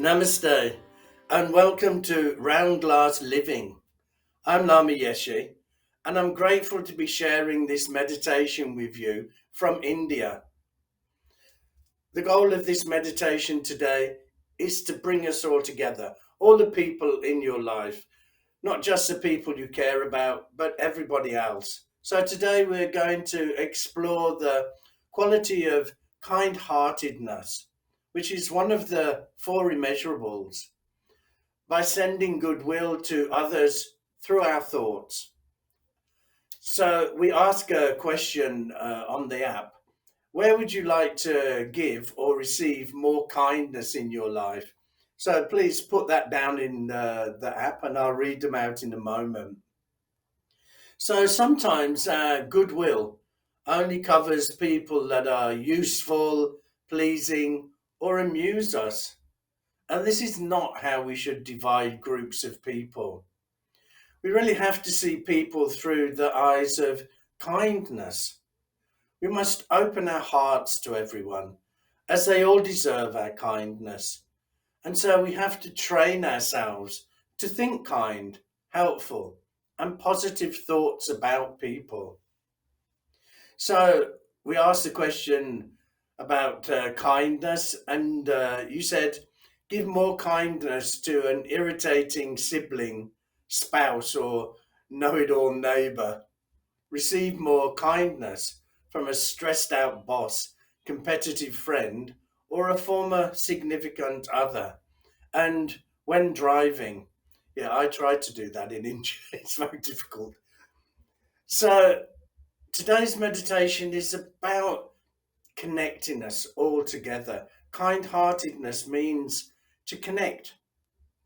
Namaste and welcome to Round Glass Living. I'm Lama Yeshe and I'm grateful to be sharing this meditation with you from India. The goal of this meditation today is to bring us all together, all the people in your life, not just the people you care about, but everybody else. So today we're going to explore the quality of kind-heartedness, which is one of the four immeasurables, by sending goodwill to others through our thoughts. So we ask a question on the app. Where would you like to give or receive more kindness in your life? So please put that down in the app and I'll read them out in a moment. So sometimes goodwill only covers people that are useful, pleasing, or amuse us. And this is not how we should divide groups of people. We really have to see people through the eyes of kindness. We must open our hearts to everyone, as they all deserve our kindness. And so we have to train ourselves to think kind, helpful, and positive thoughts about people. So we asked the question about kindness, and you said, give more kindness to an irritating sibling, spouse, or know it all neighbor. Receive more kindness from a stressed out boss, competitive friend, or a former significant other. And when driving, yeah, I tried to do that in India, it's very difficult. So today's meditation is about connecting us all together. Kind heartedness means to connect,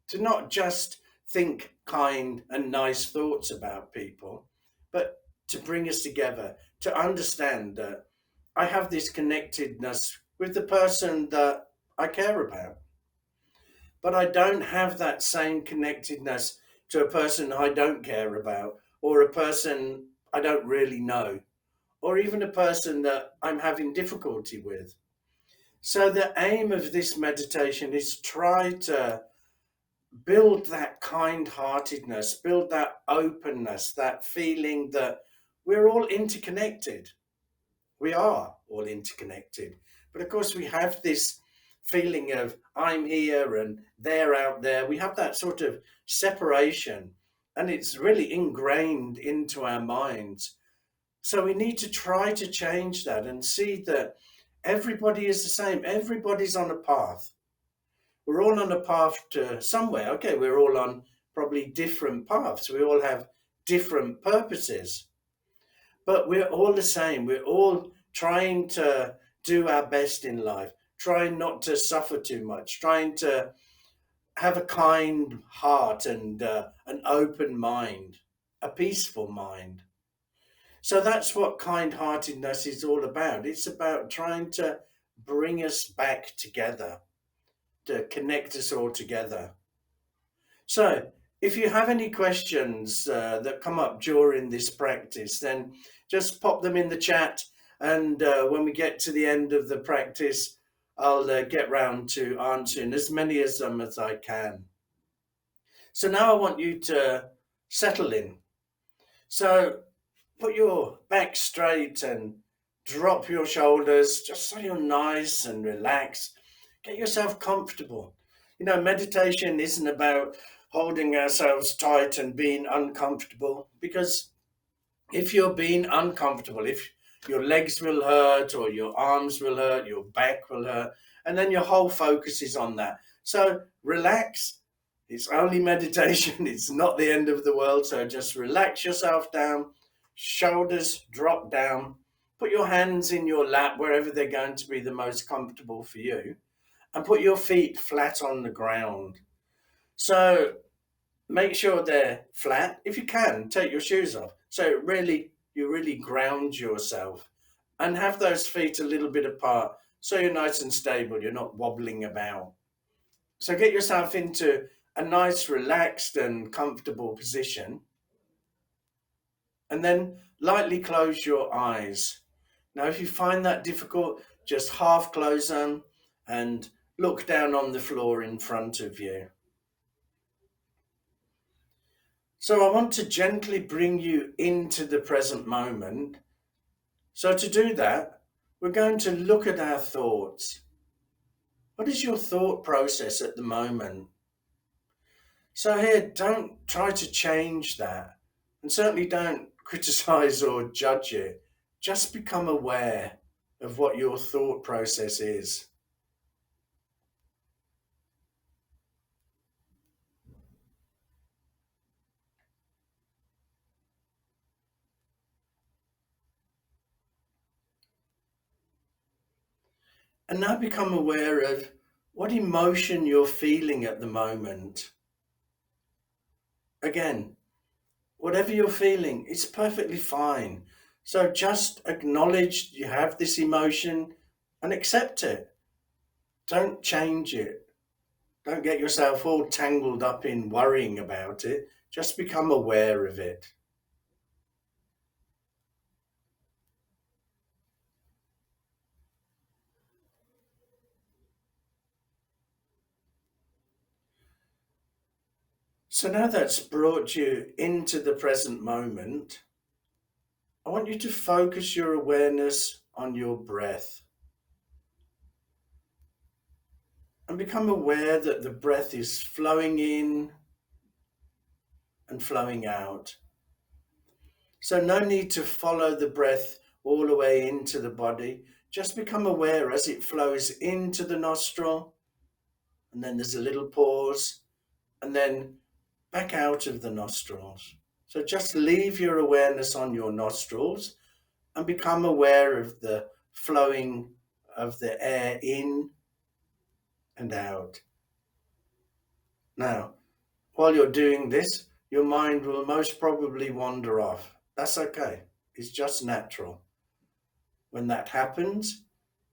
to not just think kind and nice thoughts about people, but to bring us together, to understand that I have this connectedness with the person that I care about, but I don't have that same connectedness to a person I don't care about, or a person I don't really know, or even a person that I'm having difficulty with. So, the aim of this meditation is try to build that kind heartedness, build that openness, that feeling that we're all interconnected. We are all interconnected. But of course, we have this feeling of I'm here and they're out there. We have that sort of separation, and it's really ingrained into our minds. So we need to try to change that and see that everybody is the same. Everybody's on a path. We're all on a path to somewhere. Okay, we're all on probably different paths. We all have different purposes, but we're all the same. We're all trying to do our best in life, trying not to suffer too much, trying to have a kind heart and an open mind, a peaceful mind. So that's what kind heartedness is all about. It's about trying to bring us back together, to connect us all together. So, if you have any questions that come up during this practice, then just pop them in the chat. And when we get to the end of the practice, I'll get round to answering as many of them as I can. So, now I want you to settle in. So, put your back straight and drop your shoulders just so you're nice and relaxed. Get yourself comfortable. You know, meditation isn't about holding ourselves tight and being uncomfortable, because if you're being uncomfortable, if your legs will hurt or your arms will hurt, your back will hurt, and then your whole focus is on that. So relax. It's only meditation, it's not the end of the world. So just relax yourself down, shoulders drop down, put your hands in your lap wherever they're going to be the most comfortable for you, and put your feet flat on the ground. So make sure they're flat. If you can, take your shoes off. So really, you really ground yourself and have those feet a little bit apart so you're nice and stable. You're not wobbling about. So get yourself into a nice, relaxed, and comfortable position. And then lightly close your eyes. Now, if you find that difficult, just half close them and Look down on the floor in front of you. So I want to gently bring you into the present moment. So to do that, we're going to look at our thoughts. What is your thought process at the moment? So here, don't try to change that, and certainly don't criticize or judge it. Just become aware of what your thought process is. And now become aware of what emotion you're feeling at the moment. Again, whatever you're feeling, it's perfectly fine. So just acknowledge you have this emotion and accept it. Don't change it. Don't get yourself all tangled up in worrying about it. Just become aware of it. So now that's brought you into the present moment, I want you to focus your awareness on your breath and become aware that the breath is flowing in and flowing out. So, no need to follow the breath all the way into the body. Just become aware as it flows into the nostril, and then there's a little pause, and then back out of the nostrils. So, just leave your awareness on your nostrils and become aware of the flowing of the air in and out. Now, while you're doing this, your mind will most probably wander off. That's okay, it's just natural. When that happens,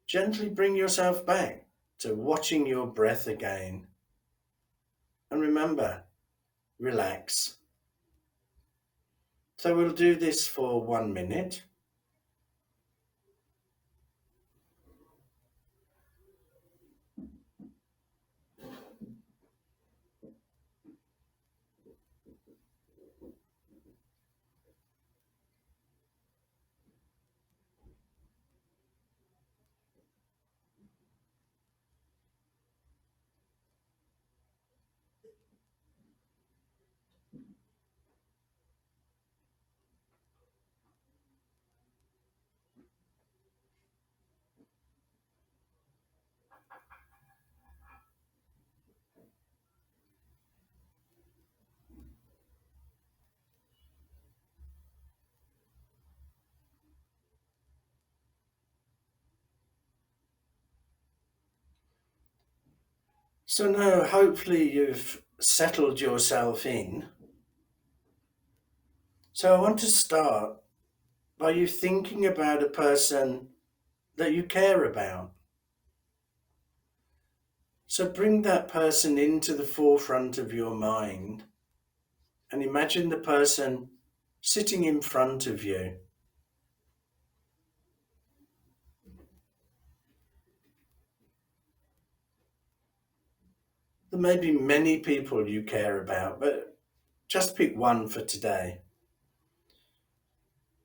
gently bring yourself back to watching your breath again. And remember, relax. So we'll do this for 1 minute. So now, hopefully, you've settled yourself in. So I want to start by you thinking about a person that you care about. So bring that person into the forefront of your mind and imagine the person sitting in front of you. There may be many people you care about, but just pick one for today.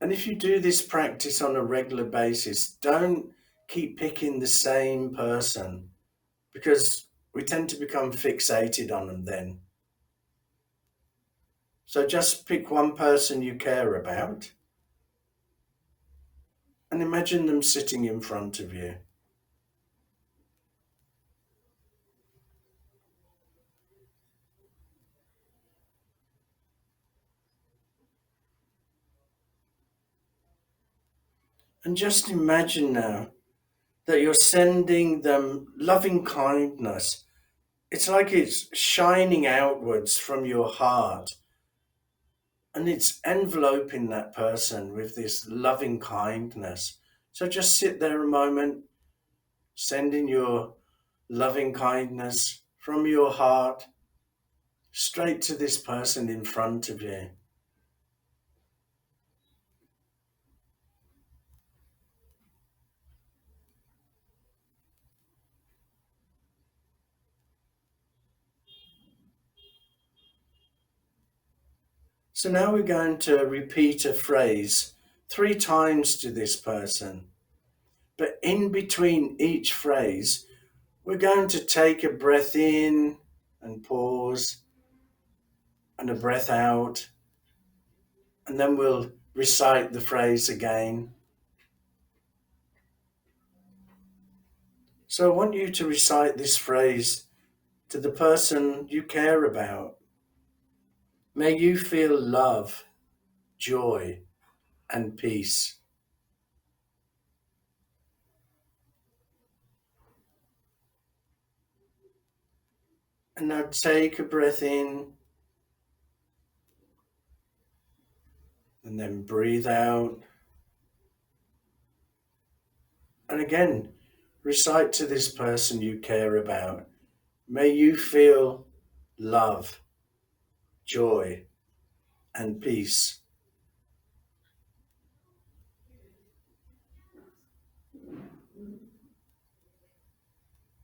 And if you do this practice on a regular basis, don't keep picking the same person because we tend to become fixated on them then. So just pick one person you care about and imagine them sitting in front of you. And just imagine now that you're sending them loving kindness. It's like it's shining outwards from your heart and it's enveloping that person with this loving kindness. So just sit there a moment, sending your loving kindness from your heart straight to this person in front of you. So now we're going to repeat a phrase 3 times to this person. But in between each phrase, we're going to take a breath in and pause and a breath out, and then we'll recite the phrase again. So I want you to recite this phrase to the person you care about. May you feel love, joy, and peace. And now take a breath in and then breathe out. And again, recite to this person you care about. May you feel love, joy, and peace.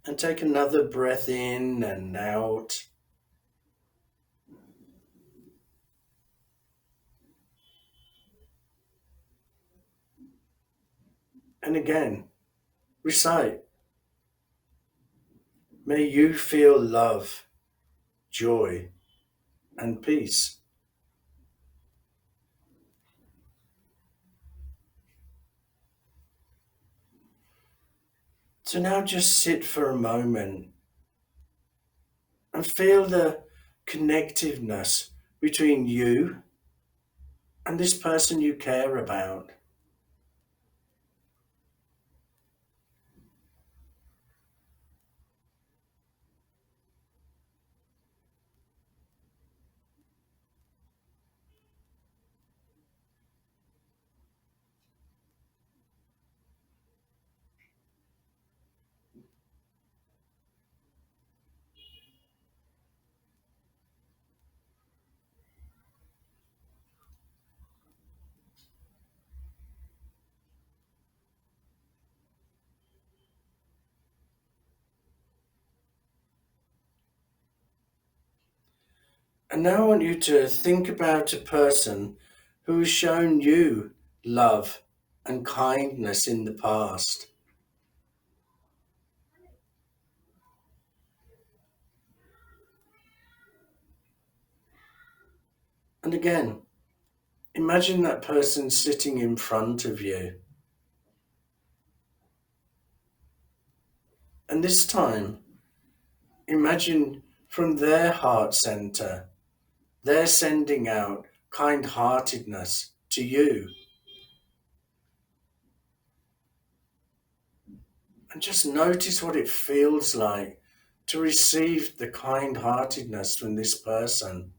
And take another breath in and out. And again, recite. May you feel love, joy, and peace. So now just sit for a moment and feel the connectiveness between you and this person you care about. And now I want you to think about a person who has shown you love and kindness in the past. And again, imagine that person sitting in front of you. And this time, imagine from their heart center, they're sending out kind-heartedness to you. And just notice what it feels like to receive the kind-heartedness from this person.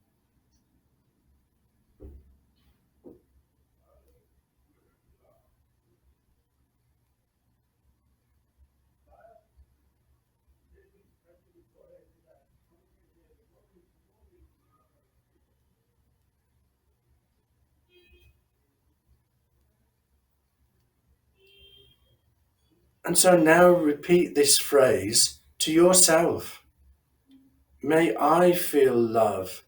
And so now repeat this phrase to yourself. May I feel love,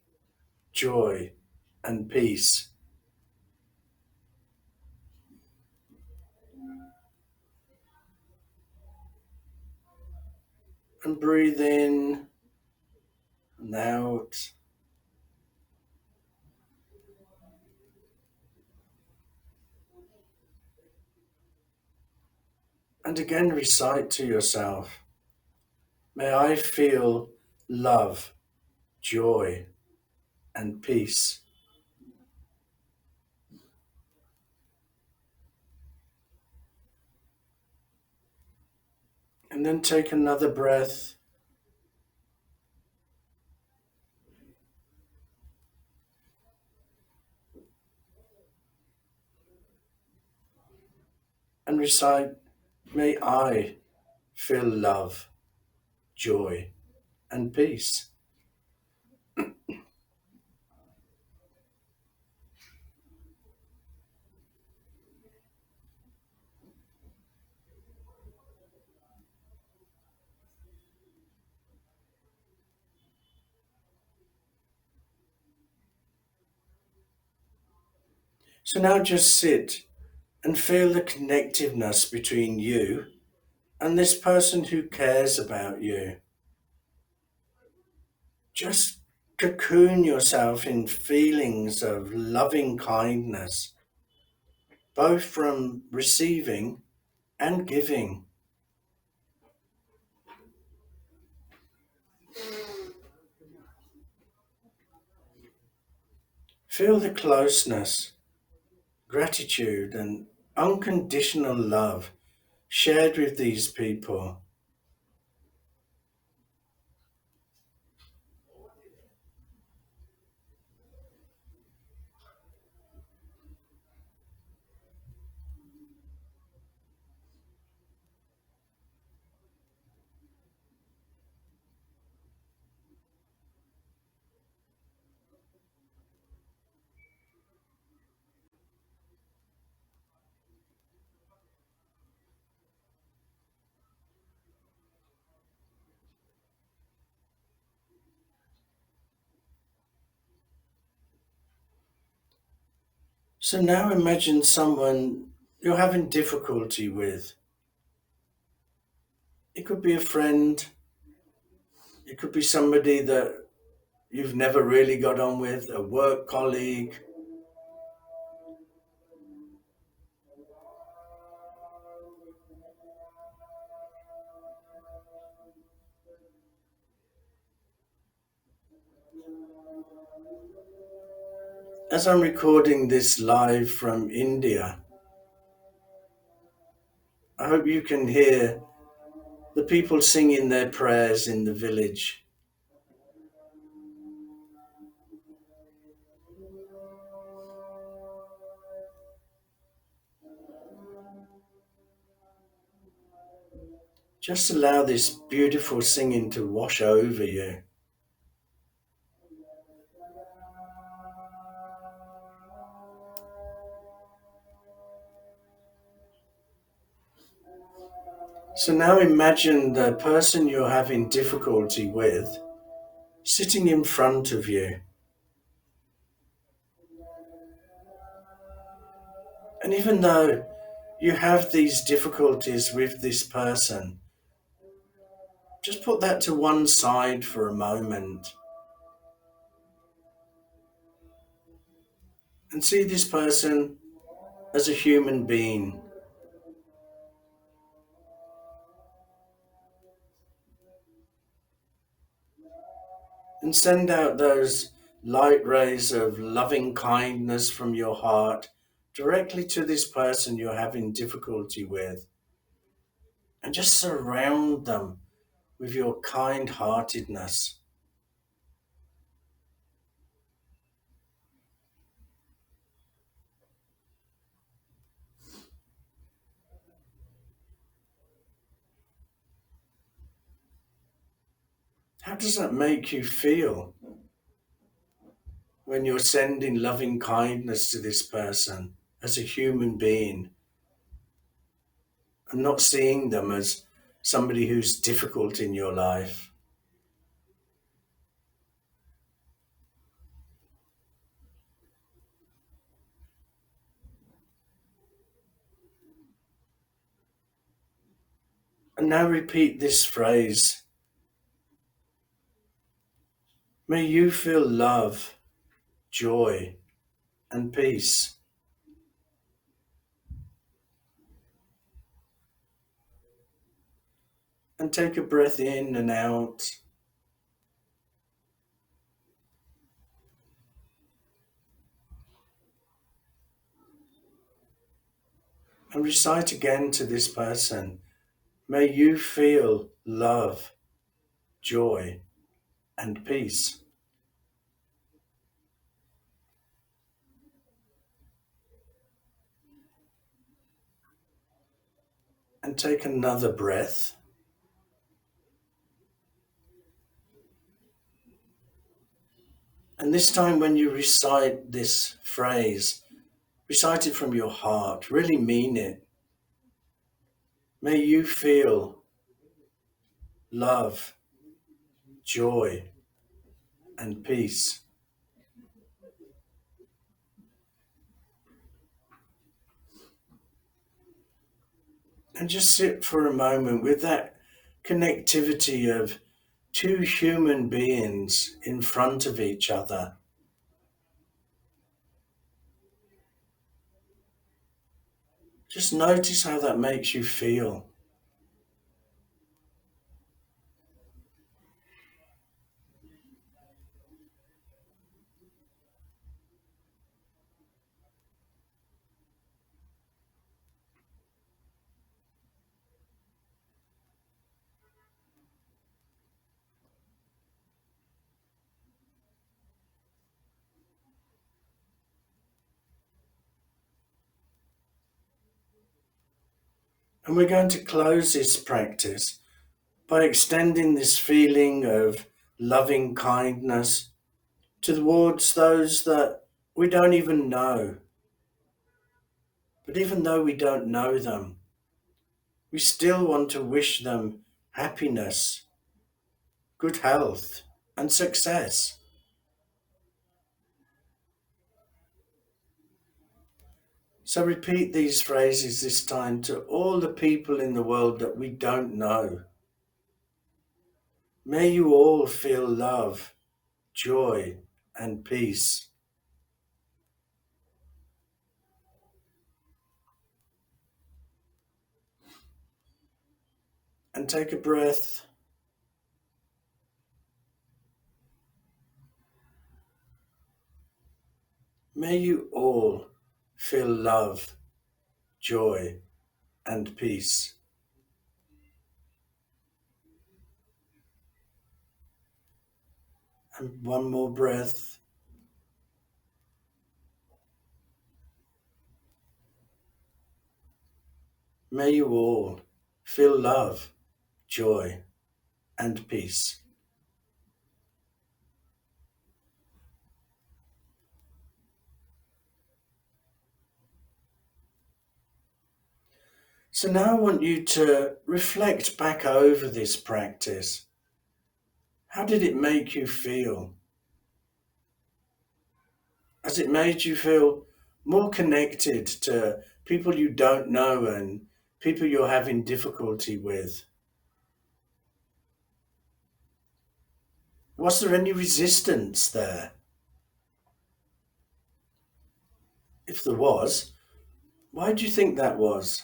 joy, and peace. And breathe in and out. And again recite to yourself. May I feel love, joy, and peace. And then take another breath and recite, may I feel love, joy, and peace. So now just sit and feel the connectiveness between you and this person who cares about you. Just cocoon yourself in feelings of loving kindness, both from receiving and giving. Feel the closeness, gratitude, and unconditional love shared with these people. So now imagine someone you're having difficulty with. It could be a friend, it could be somebody that you've never really got on with, a work colleague. As I'm recording this live from India, I hope you can hear the people singing their prayers in the village. Just allow this beautiful singing to wash over you. So now imagine the person you're having difficulty with sitting in front of you. And even though you have these difficulties with this person, just put that to one side for a moment and see this person as a human being. And send out those light rays of loving kindness from your heart directly to this person you're having difficulty with. And just surround them with your kind heartedness. How does that make you feel when you're sending loving kindness to this person as a human being and not seeing them as somebody who's difficult in your life? And now repeat this phrase. May you feel love, joy, and peace. And take a breath in and out. And recite again to this person. May you feel love, joy, and peace. And take another breath. And this time, when you recite this phrase, recite it from your heart, really mean it. May you feel love, joy, and peace. And just sit for a moment with that connectivity of two human beings in front of each other. Just notice how that makes you feel. And we're going to close this practice by extending this feeling of loving kindness towards those that we don't even know. But even though we don't know them, we still want to wish them happiness, good health, and success. So repeat these phrases this time to all the people in the world that we don't know. May you all feel love, joy, and peace. And take a breath. May you all feel love, joy, and peace. And one more breath. May you all feel love, joy, and peace. So now I want you to reflect back over this practice. How did it make you feel? Has it made you feel more connected to people you don't know and people you're having difficulty with? Was there any resistance there? If there was, why do you think that was?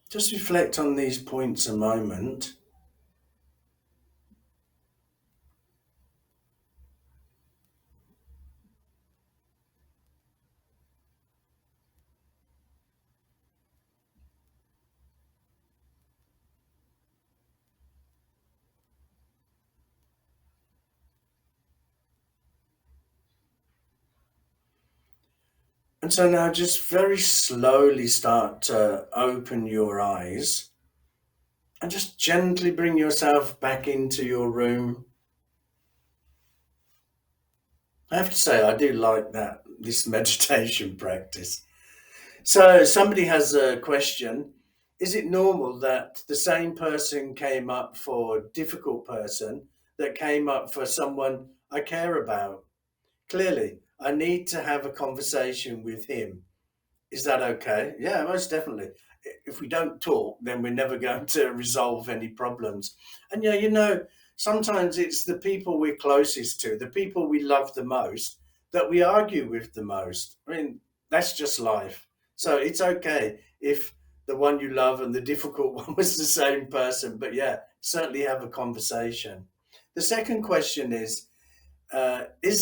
Just reflect on these points a moment. And so now just very slowly start to open your eyes and just gently bring yourself back into your room. I have to say, I do like this meditation practice. So somebody has a question. Is it normal that the same person came up for a difficult person that came up for someone I care about? Clearly, I need to have a conversation with him. Is that okay? Yeah, most definitely. If we don't talk, then we're never going to resolve any problems. And yeah, sometimes it's the people we're closest to, the people we love the most, that we argue with the most. I mean, that's just life. So it's okay if the one you love and the difficult one was the same person. But yeah, certainly have a conversation. The second question is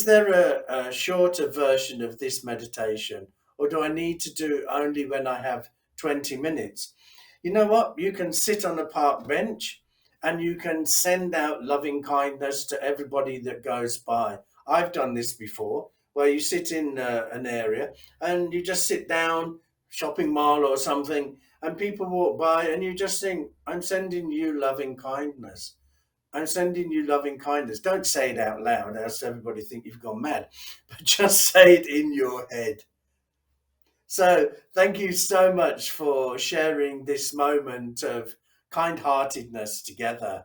there a shorter version of this meditation, or do I need to do only when I have 20 minutes? You know what? You can sit on a park bench and you can send out loving kindness to everybody that goes by. I've done this before, where you sit in an area and you just sit down, shopping mall or something, and people walk by and you just think, I'm sending you loving kindness. I'm sending you loving kindness. Don't say it out loud, else everybody think you've gone mad. But just say it in your head. So thank you so much for sharing this moment of kind-heartedness together.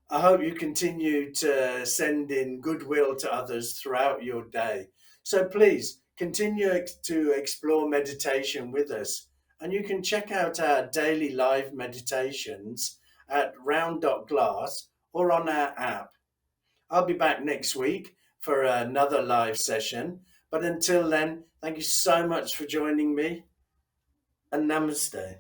I hope you continue to send in goodwill to others throughout your day. So please continue to explore meditation with us. And you can check out our daily live meditations at round.glass or on our app. I'll be back next week for another live session. But until then, thank you so much for joining me, and namaste.